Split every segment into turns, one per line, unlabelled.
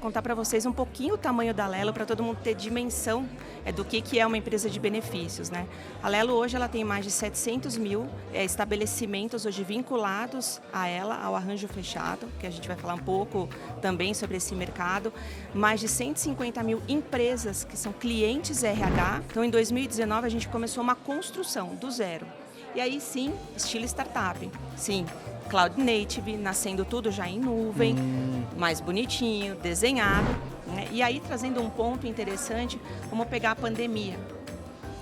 contar para vocês um pouquinho o tamanho da Alelo para todo mundo ter dimensão do que é uma empresa de benefícios, né? A Alelo hoje ela tem mais de 700 mil estabelecimentos hoje vinculados a ela, ao arranjo fechado, que a gente vai falar um pouco também sobre esse mercado. Mais de 150 mil empresas que são clientes RH. Então, em 2019, a gente começou uma construção do zero. E aí sim, estilo startup, sim, Cloud Native, nascendo tudo já em nuvem, mais bonitinho, desenhado, né? E aí trazendo um ponto interessante, vamos pegar a pandemia.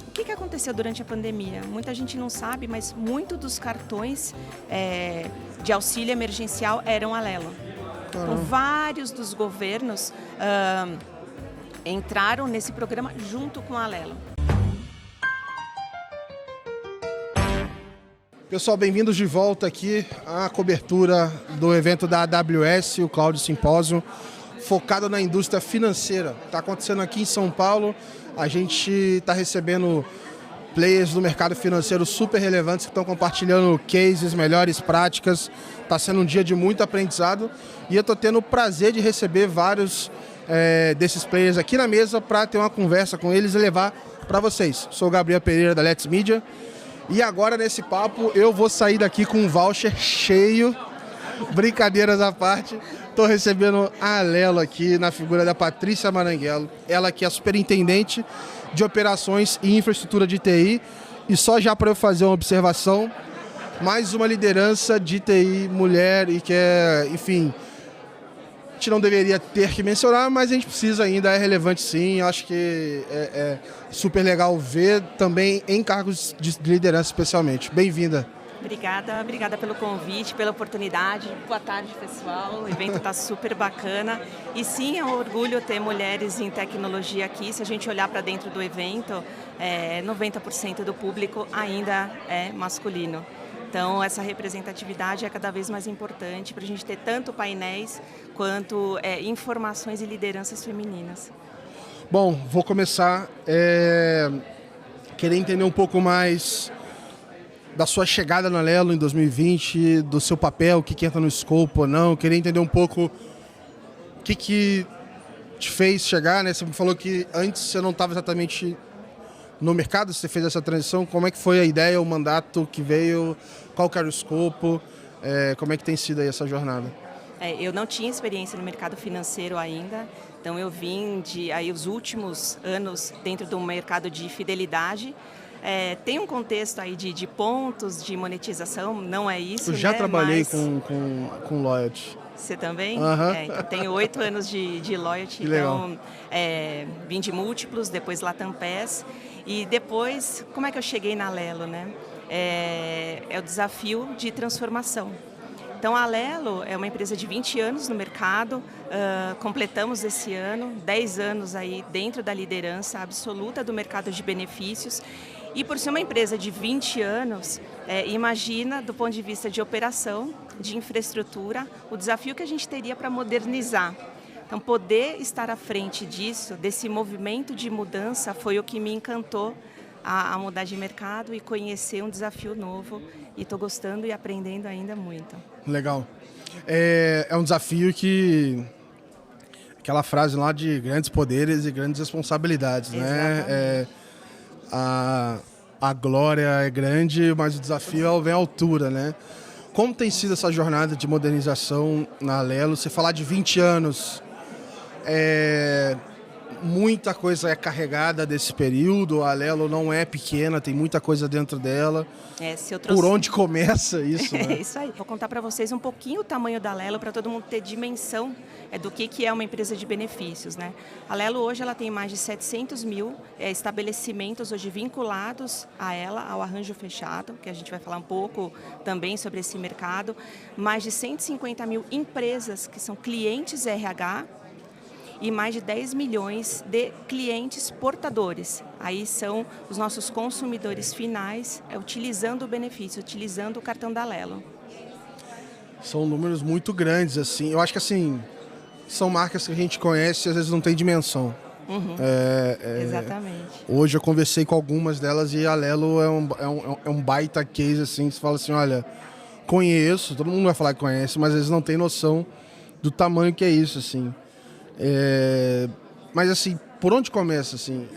O que aconteceu durante a pandemia? Muita gente não sabe, mas muitos dos cartões de auxílio emergencial eram Alelo. Então, vários dos governos entraram nesse programa junto com a Alelo.
Pessoal, bem-vindos de volta aqui à cobertura do evento da AWS, o Cloud Symposium, focado na indústria financeira. Está acontecendo aqui em São Paulo, a gente está recebendo players do mercado financeiro super relevantes que estão compartilhando cases, melhores práticas. Está sendo um dia de muito aprendizado e eu estou tendo o prazer de receber vários desses players aqui na mesa para ter uma conversa com eles e levar para vocês. Sou o Gabriel Pereira da Let's Media. E agora, nesse papo, eu vou sair daqui com um voucher cheio, brincadeiras à parte. Estou recebendo a Alelo aqui na figura da Patrícia Maranguello. Ela que é superintendente de operações e infraestrutura de TI. E só já para eu fazer uma observação, mais uma liderança de TI mulher e que é, enfim, a gente não deveria ter que mencionar, mas a gente precisa ainda, é relevante sim. Acho que é super legal ver também em cargos de liderança especialmente. Bem-vinda.
Obrigada pelo convite, pela oportunidade. Boa tarde, pessoal. O evento está super bacana. E sim, é um orgulho ter mulheres em tecnologia aqui. Se a gente olhar para dentro do evento, 90% do público ainda é masculino. Então, essa representatividade é cada vez mais importante para a gente ter tanto painéis quanto informações e lideranças femininas.
Bom, vou começar querer entender um pouco mais da sua chegada na Alelo em 2020, do seu papel, o que entra no escopo ou não. Queria entender um pouco o que te fez chegar, né? Você me falou que antes você não estava exatamente no mercado, você fez essa transição. Como é que foi a ideia, o mandato que veio, qual que era o escopo, como é que tem sido aí essa jornada?
Eu não tinha experiência no mercado financeiro ainda, então eu vim os últimos anos dentro do mercado de fidelidade. Tem um contexto aí de pontos de monetização, não é isso,
eu já
né?
trabalhei
Mas...
com loyalty.
Você também?
Uhum.
Então, tenho 8 anos de loyalty, então vim de múltiplos, depois Latam Pass. E depois, como é que eu cheguei na Alelo, né? É o desafio de transformação. Então, a Alelo é uma empresa de 20 anos no mercado, completamos esse ano, 10 anos aí dentro da liderança absoluta do mercado de benefícios. E por ser uma empresa de 20 anos, imagina, do ponto de vista de operação, de infraestrutura, o desafio que a gente teria para modernizar. Então, poder estar à frente disso, desse movimento de mudança, foi o que me encantou a mudar de mercado e conhecer um desafio novo. E estou gostando e aprendendo ainda muito. Legal.
É um desafio que... Aquela frase lá de grandes poderes e grandes responsabilidades, né? A glória é grande, mas o desafio vem à altura, né? Como tem sido essa jornada de modernização na Alelo? Você falar de 20 anos... muita coisa é carregada desse período, a Alelo não é pequena, tem muita coisa dentro dela. Por onde começa isso? Né?
Isso aí. Vou contar para vocês um pouquinho o tamanho da Alelo para todo mundo ter dimensão do que é uma empresa de benefícios, né? A Alelo hoje ela tem mais de 700 mil estabelecimentos hoje vinculados a ela, ao arranjo fechado, que a gente vai falar um pouco também sobre esse mercado. Mais de 150 mil empresas que são clientes RH, e mais de 10 milhões de clientes portadores. Aí são os nossos consumidores finais utilizando o benefício, utilizando o cartão da Alelo.
São números muito grandes, assim. Eu acho que assim, são marcas que a gente conhece e às vezes não tem dimensão.
Uhum. Exatamente.
Hoje eu conversei com algumas delas e a Alelo é um baita case, assim, que você fala assim, olha, conheço, todo mundo vai falar que conhece, mas às vezes não tem noção do tamanho que é isso, assim. Mas assim, por onde começa? Assim,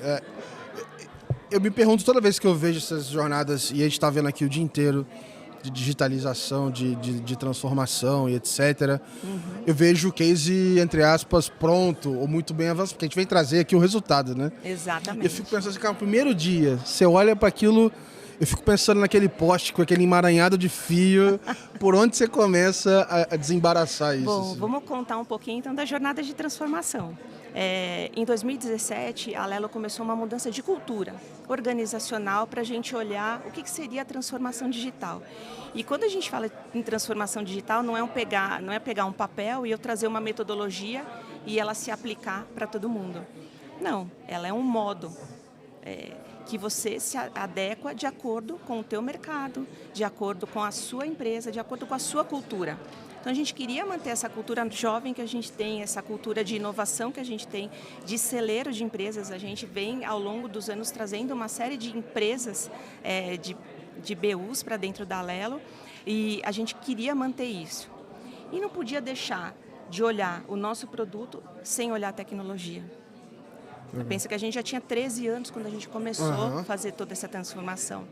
eu me pergunto toda vez que eu vejo essas jornadas, e a gente está vendo aqui o dia inteiro, de digitalização, de transformação e etc. Eu vejo o case, entre aspas, pronto ou muito bem avançado, porque a gente vem trazer aqui o resultado, né?
Exatamente.
Eu fico pensando assim, cara, no primeiro dia, você olha para aquilo, eu fico pensando naquele poste com aquele emaranhado de fio, por onde você começa a desembaraçar isso?
Bom,
assim?
vamos contar um pouquinho então da jornada de transformação. Em 2017, a Alelo começou uma mudança de cultura organizacional para a gente olhar o que seria a transformação digital. E quando a gente fala em transformação digital, não é pegar um papel e eu trazer uma metodologia e ela se aplicar para todo mundo. Não, ela é um modo que você se adequa de acordo com o teu mercado, de acordo com a sua empresa, de acordo com a sua cultura. Então, a gente queria manter essa cultura jovem que a gente tem, essa cultura de inovação que a gente tem, de celeiro de empresas. A gente vem, ao longo dos anos, trazendo uma série de empresas de BUs para dentro da Alelo e a gente queria manter isso. E não podia deixar de olhar o nosso produto sem olhar a tecnologia. Pensa que a gente já tinha 13 anos quando a gente começou a fazer toda essa transformação.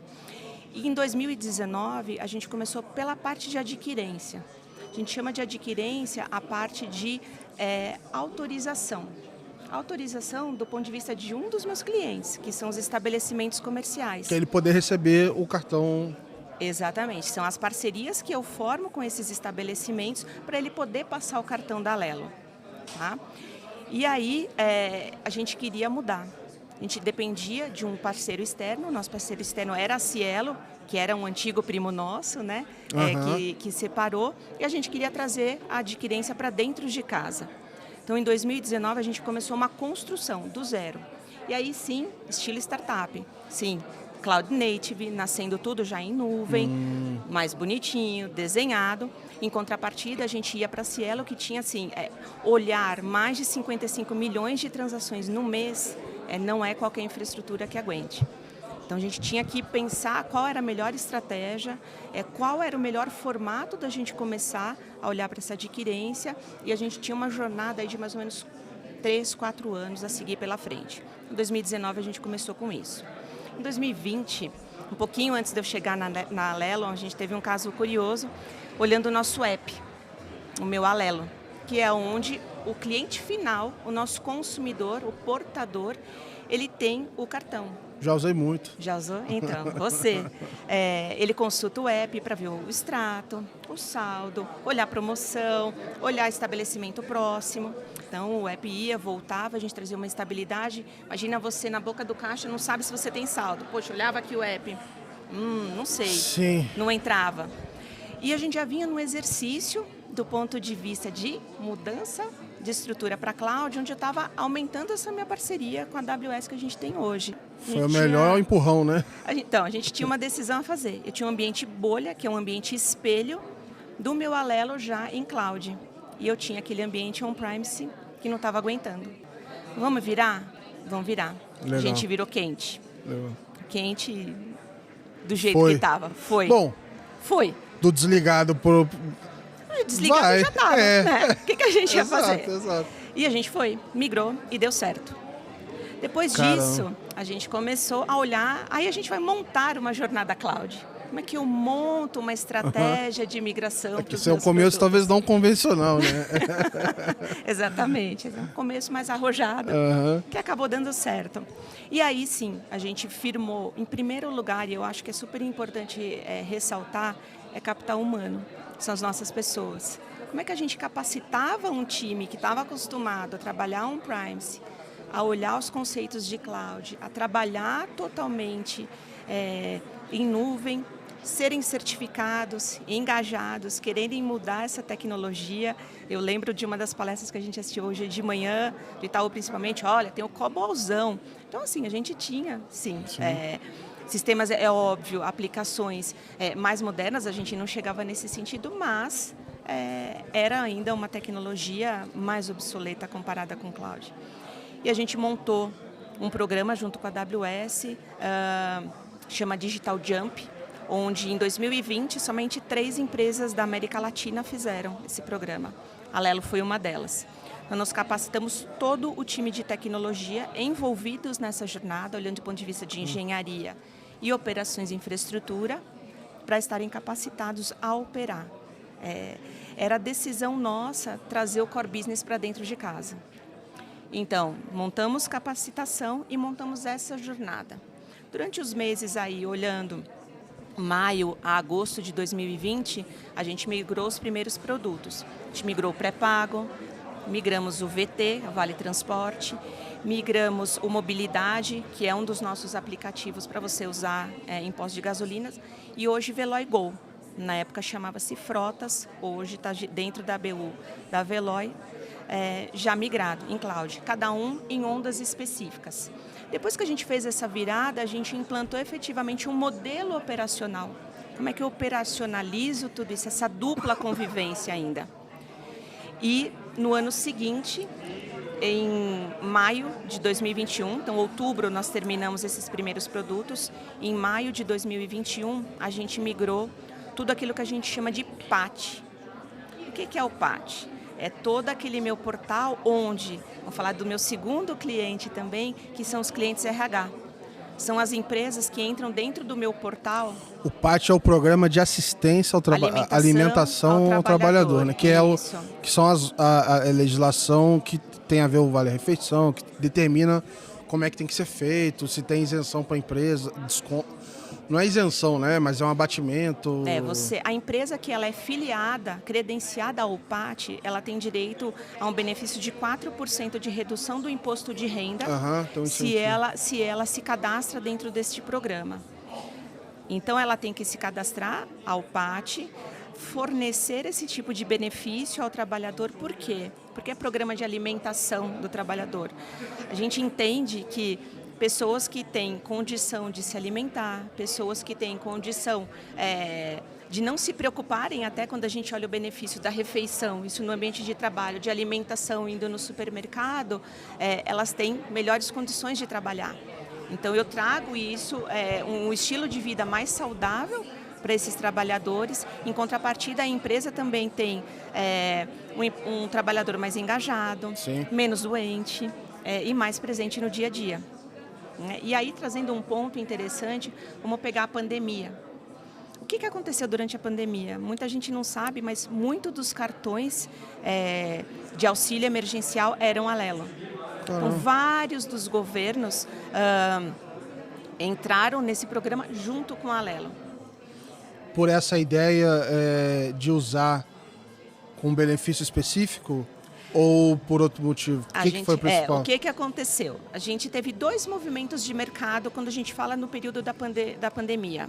E em 2019, a gente começou pela parte de adquirência. A gente chama de adquirência a parte de autorização. Autorização do ponto de vista de um dos meus clientes, que são os estabelecimentos comerciais.
Que é ele poder receber o cartão.
Exatamente. São as parcerias que eu formo com esses estabelecimentos para ele poder passar o cartão da Alelo. Tá? E aí, a gente queria mudar. A gente dependia de um parceiro externo. Nosso parceiro externo era a Cielo, que era um antigo primo nosso, né? Que separou. E a gente queria trazer a adquirência para dentro de casa. Então, em 2019, a gente começou uma construção do zero. E aí, sim, estilo startup. Sim, Cloud Native, nascendo tudo já em nuvem, mais bonitinho, desenhado. Em contrapartida, a gente ia para a Cielo, que tinha, assim, olhar mais de 55 milhões de transações no mês, não é qualquer infraestrutura que aguente. Então, a gente tinha que pensar qual era a melhor estratégia, qual era o melhor formato da gente começar a olhar para essa adquirência, e a gente tinha uma jornada aí de mais ou menos 3, 4 anos a seguir pela frente. Em 2019, a gente começou com isso. Em 2020, um pouquinho antes de eu chegar na Alelo, a gente teve um caso curioso, olhando o nosso app, o meu Alelo, que é onde o cliente final, o nosso consumidor, o portador, ele tem o cartão.
Já usei muito.
Já usou? Então, você. Ele consulta o app para ver o extrato, o saldo, olhar a promoção, olhar estabelecimento próximo. Então, o app ia, voltava, a gente trazia uma estabilidade. Imagina você na boca do caixa, não sabe se você tem saldo. Poxa, olhava aqui o app, não sei,
Sim.
Não entrava. E a gente já vinha no exercício do ponto de vista de mudança de estrutura para a cloud, onde eu estava aumentando essa minha parceria com a AWS que a gente tem hoje.
Foi o melhor empurrão, né?
Então, a gente tinha uma decisão a fazer. Eu tinha um ambiente bolha, que é um ambiente espelho, do meu Alelo já em cloud. E eu tinha aquele ambiente on-premise que não estava aguentando. Vamos virar? Vamos virar.
Legal.
A gente virou quente.
Legal.
Quente do jeito que estava. Foi.
Bom,
foi.
Do desligado pro...
Desligado já estava. Né? O que a gente ia fazer?
Exato.
E a gente foi, migrou e deu certo. Depois disso, a gente começou a olhar, aí a gente vai montar uma jornada cloud. Como é que eu monto uma estratégia de migração?
Aqui seu começo talvez não convencional, né?
Exatamente, é um começo mais arrojado, que acabou dando certo. E aí sim, a gente firmou, em primeiro lugar, e eu acho que é super importante ressaltar, capital humano, são as nossas pessoas. Como é que a gente capacitava um time que estava acostumado a trabalhar on-premise, a olhar os conceitos de cloud, a trabalhar totalmente em nuvem, serem certificados, engajados, quererem mudar essa tecnologia. Eu lembro de uma das palestras que a gente assistiu hoje de manhã, do Itaú principalmente, olha, tem o COBOLzão. Então, assim, a gente tinha, sim. Sistemas, é óbvio, aplicações mais modernas, a gente não chegava nesse sentido, mas era ainda uma tecnologia mais obsoleta comparada com o cloud. E a gente montou um programa junto com a AWS, chama Digital Jump, onde em 2020 somente 3 empresas da América Latina fizeram esse programa. A Alelo foi uma delas. Então, nós capacitamos todo o time de tecnologia envolvidos nessa jornada, olhando do ponto de vista de engenharia e operações de infraestrutura, para estarem capacitados a operar. Era decisão nossa trazer o core business para dentro de casa. Então, montamos capacitação e montamos essa jornada. Durante os meses aí, olhando maio a agosto de 2020, a gente migrou os primeiros produtos. A gente migrou o pré-pago, migramos o VT, o Vale Transporte, migramos o Mobilidade, que é um dos nossos aplicativos para você usar em postos de gasolinas, e hoje Veloy Go. Na época chamava-se Frotas, hoje está dentro da BU da Veloy, já migrado em cloud, cada um em ondas específicas. Depois que a gente fez essa virada, a gente implantou efetivamente um modelo operacional. Como é que eu operacionalizo tudo isso, essa dupla convivência ainda? E no ano seguinte, em maio de 2021, então outubro nós terminamos esses primeiros produtos, em maio de 2021 a gente migrou tudo aquilo que a gente chama de PAT. O que é o PAT? É todo aquele meu portal onde, vou falar do meu segundo cliente também, que são os clientes RH. São as empresas que entram dentro do meu portal.
O PAT é o Programa de Assistência ao Alimentação ao Trabalhador, né? Que são a legislação que tem a ver com o Vale Refeição, que determina como é que tem que ser feito, se tem isenção para a empresa, desconto. Não é isenção, né? Mas é um abatimento.
A empresa que ela é filiada, credenciada ao PAT, ela tem direito a um benefício de 4% de redução do imposto de renda,
então
se ela se cadastra dentro deste programa. Então, ela tem que se cadastrar ao PAT, fornecer esse tipo de benefício ao trabalhador. Por quê? Porque é programa de alimentação do trabalhador. A gente entende que pessoas que têm condição de se alimentar, pessoas que têm condição de não se preocuparem, até quando a gente olha o benefício da refeição, isso no ambiente de trabalho, de alimentação, indo no supermercado, elas têm melhores condições de trabalhar. Então, eu trago isso, um estilo de vida mais saudável para esses trabalhadores. Em contrapartida, a empresa também tem um trabalhador mais engajado,
Sim,
menos doente e mais presente no dia a dia. E aí, trazendo um ponto interessante, vamos pegar a pandemia. O que aconteceu durante a pandemia? Muita gente não sabe, mas muitos dos cartões de auxílio emergencial eram Alelo. Então, vários dos governos entraram nesse programa junto com a Alelo.
Por essa ideia de usar com benefício específico? Ou por outro motivo? O que foi o principal?
O que aconteceu? A gente teve 2 movimentos de mercado quando a gente fala no período da pandemia.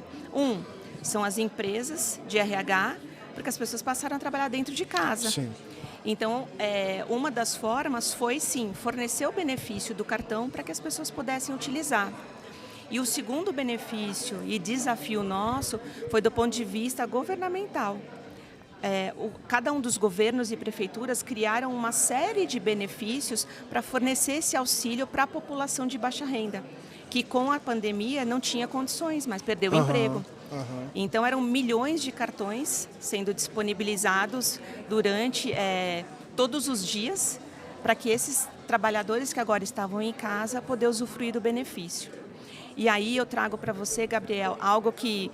São as empresas de RH, porque as pessoas passaram a trabalhar dentro de casa.
Sim.
Então, uma das formas foi, sim, fornecer o benefício do cartão para que as pessoas pudessem utilizar. E o segundo benefício e desafio nosso foi do ponto de vista governamental. Cada um dos governos e prefeituras criaram uma série de benefícios para fornecer esse auxílio para a população de baixa renda, que com a pandemia não tinha condições, mas perdeu o emprego. Então, eram milhões de cartões sendo disponibilizados durante todos os dias para que esses trabalhadores que agora estavam em casa poder usufruir do benefício. E aí eu trago para você, Gabriel, algo que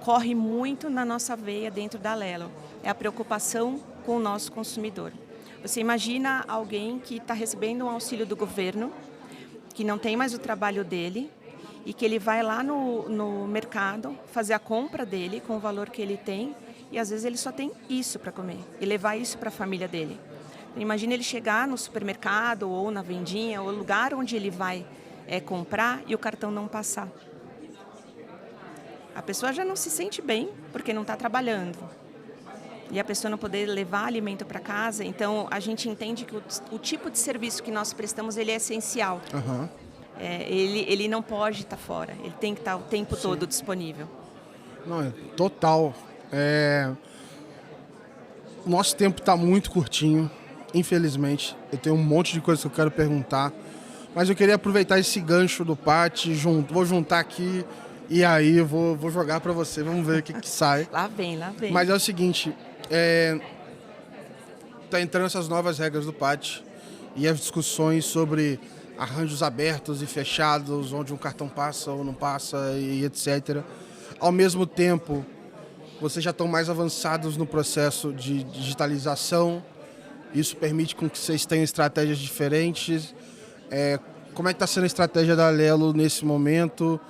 corre muito na nossa veia dentro da Alelo, é a preocupação com o nosso consumidor. Você imagina alguém que está recebendo um auxílio do governo, que não tem mais o trabalho dele e que ele vai lá no mercado fazer a compra dele com o valor que ele tem e às vezes ele só tem isso para comer e levar isso para a família dele. Então, imagina ele chegar no supermercado ou na vendinha ou lugar onde ele vai comprar e o cartão não passar. A pessoa já não se sente bem porque não está trabalhando. E a pessoa não poder levar alimento para casa. Então, a gente entende que o tipo de serviço que nós prestamos ele é essencial. Ele não pode estar fora. Ele tem que estar o tempo todo disponível.
Não, total. O nosso tempo está muito curtinho, infelizmente. Eu tenho um monte de coisas que eu quero perguntar. Mas eu queria aproveitar esse gancho do PAT, vou juntar aqui e aí vou jogar para você, vamos ver o que sai.
Lá vem.
Mas é o seguinte, tá entrando essas novas regras do PAT e as discussões sobre arranjos abertos e fechados, onde um cartão passa ou não passa e etc. Ao mesmo tempo, vocês já estão mais avançados no processo de digitalização. Isso permite com que vocês tenham estratégias diferentes. Como é que está sendo a estratégia da Alelo nesse momento?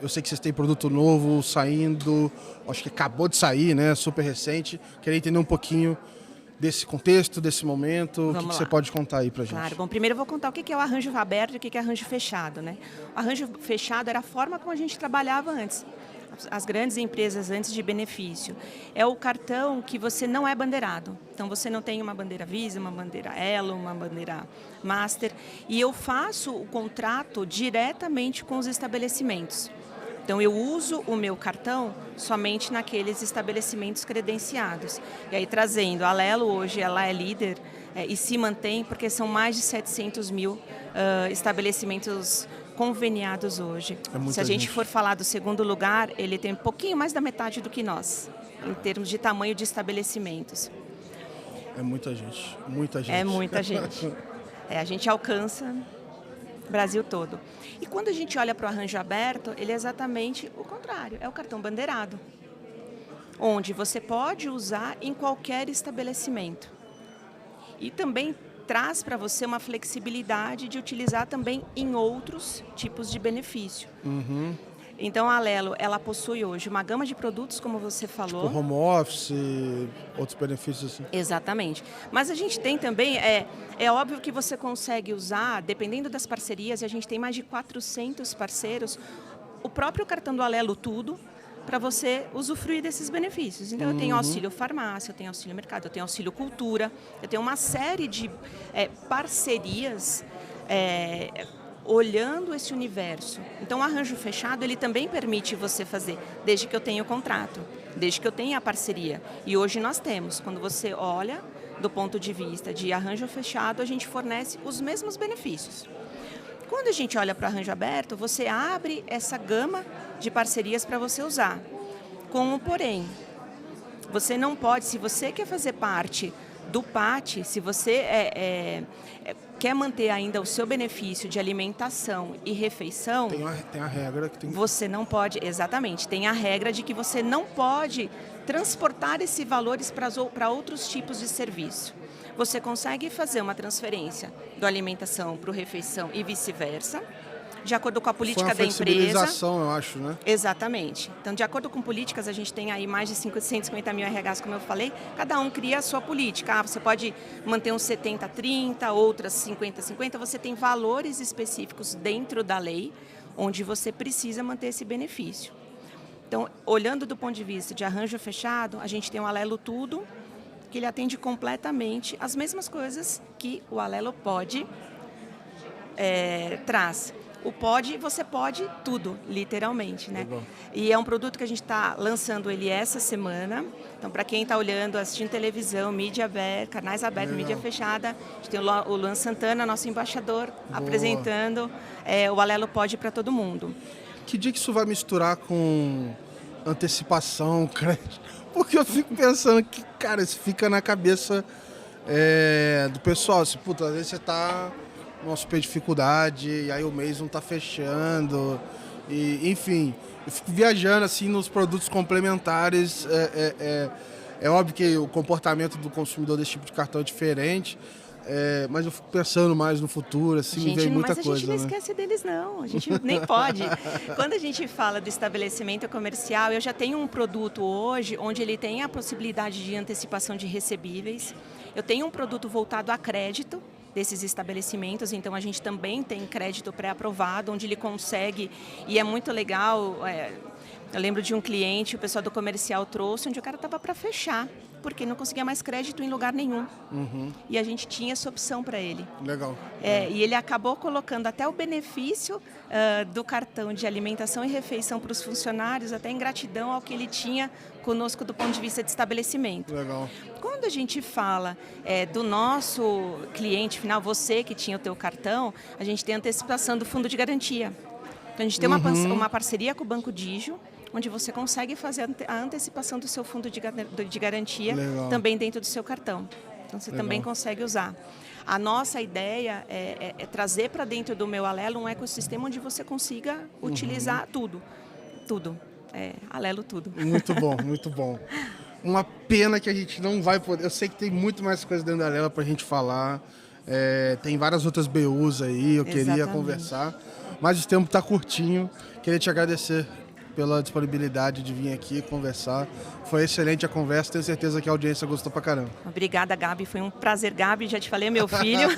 Eu sei que vocês têm produto novo saindo, acho que acabou de sair, né? Super recente. Queria entender um pouquinho desse contexto, desse momento. O que você pode contar aí pra gente?
Claro. Bom, primeiro eu vou contar o que é o arranjo aberto e o que é arranjo fechado, né? O arranjo fechado era a forma como a gente trabalhava antes. As grandes empresas antes de benefício. É o cartão que você não é bandeirado. Então, você não tem uma bandeira Visa, uma bandeira Elo, uma bandeira Master. E eu faço o contrato diretamente com os estabelecimentos. Então, eu uso o meu cartão somente naqueles estabelecimentos credenciados. E aí, trazendo, a Alelo hoje ela é líder e se mantém porque são mais de 700 mil estabelecimentos conveniados hoje. Se a gente for falar do segundo lugar, ele tem um pouquinho mais da metade do que nós, em termos de tamanho de estabelecimentos.
É muita gente, muita gente.
É muita gente. A gente alcança o Brasil todo. E quando a gente olha para o arranjo aberto, ele é exatamente o contrário, é o cartão bandeirado, onde você pode usar em qualquer estabelecimento. E também traz para você uma flexibilidade de utilizar também em outros tipos de benefício.
Uhum.
Então, a Alelo, ela possui hoje uma gama de produtos, como você falou.
Tipo home office, outros benefícios assim.
Exatamente. Mas a gente tem também, é óbvio que você consegue usar, dependendo das parcerias, e a gente tem mais de 400 parceiros, o próprio cartão do Alelo Tudo, para você usufruir desses benefícios. Então, eu tenho auxílio farmácia, eu tenho auxílio mercado, eu tenho auxílio cultura, eu tenho uma série de parcerias olhando esse universo. Então, o arranjo fechado, ele também permite você fazer, desde que eu tenha o contrato, desde que eu tenha a parceria. E hoje nós temos, quando você olha do ponto de vista de arranjo fechado, a gente fornece os mesmos benefícios. Quando a gente olha para o arranjo aberto, você abre essa gama de parcerias para você usar. Com um porém, você não pode, se você quer fazer parte do PAT, se você quer manter ainda o seu benefício de alimentação e refeição...
Tem a regra que tem...
Você não pode, exatamente, tem a regra de que você não pode transportar esses valores para outros tipos de serviço. Você consegue fazer uma transferência da alimentação para o refeição e vice-versa, de acordo com a política da empresa.
Foi uma flexibilização, eu acho, né?
Exatamente. Então, de acordo com políticas, a gente tem aí mais de 150 mil RHs, como eu falei, cada um cria a sua política. Você pode manter uns 70-30, outras 50-50, você tem valores específicos dentro da lei, onde você precisa manter esse benefício. Então, olhando do ponto de vista de arranjo fechado, a gente tem o Alelo Tudo, que ele atende completamente as mesmas coisas que o Alelo Pode traz. O Pode, você pode tudo, literalmente, né? E é um produto que a gente está lançando ele essa semana. Então, para quem está olhando, assistindo televisão, mídia aberta, canais abertos, mídia fechada, a gente tem o Luan Santana, nosso embaixador, apresentando o Alelo Pode para todo mundo.
Que dia que isso vai misturar com antecipação, crédito? Porque eu fico pensando que, cara, isso fica na cabeça do pessoal. Assim, puta, às vezes você tá numa super dificuldade e aí o mês não tá fechando. E, enfim, eu fico viajando assim nos produtos complementares. É óbvio que o comportamento do consumidor desse tipo de cartão é diferente. Mas eu fico pensando mais no futuro, assim, me vem muita coisa.
Mas a gente não esquece deles, não. A gente nem pode. Quando a gente fala do estabelecimento comercial, eu já tenho um produto hoje onde ele tem a possibilidade de antecipação de recebíveis. Eu tenho um produto voltado a crédito desses estabelecimentos, então a gente também tem crédito pré-aprovado, onde ele consegue, e é muito legal. Eu lembro de um cliente, o pessoal do comercial trouxe, onde o cara estava para fechar, porque não conseguia mais crédito em lugar nenhum. E a gente tinha essa opção para ele.
Legal.
E ele acabou colocando até o benefício do cartão de alimentação e refeição para os funcionários, até em gratidão ao que ele tinha conosco do ponto de vista de estabelecimento.
Legal.
Quando a gente fala do nosso cliente final, você que tinha o teu cartão, a gente tem a antecipação do fundo de garantia. Então, a gente tem uma parceria com o Banco Digio, onde você consegue fazer a antecipação do seu fundo de garantia
Legal.
também dentro do seu cartão. Então, você
Legal.
também consegue usar. A nossa ideia é trazer para dentro do Meu Alelo um ecossistema onde você consiga utilizar tudo. Tudo. Alelo tudo.
Muito bom, muito bom. Uma pena que a gente não vai poder... Eu sei que tem muito mais coisa dentro da Alelo para a gente falar. Tem várias outras BUs aí, eu queria
Exatamente.
conversar. Mas o tempo está curtinho. Queria te agradecer pela disponibilidade de vir aqui conversar. Foi excelente a conversa, tenho certeza que a audiência gostou pra caramba.
Obrigada, Gabi. Foi um prazer, Gabi. Já te falei, meu filho.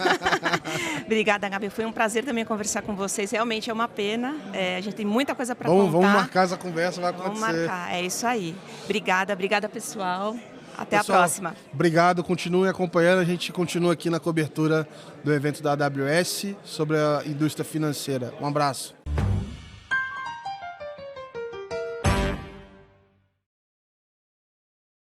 Obrigada, Gabi. Foi um prazer também conversar com vocês. Realmente é uma pena. A gente tem muita coisa para contar.
Vamos marcar essa conversa, vai acontecer.
Vamos marcar, é isso aí. Obrigada, pessoal. Até
Pessoal,
a próxima.
Obrigado, continuem acompanhando. A gente continua aqui na cobertura do evento da AWS sobre a indústria financeira. Um abraço.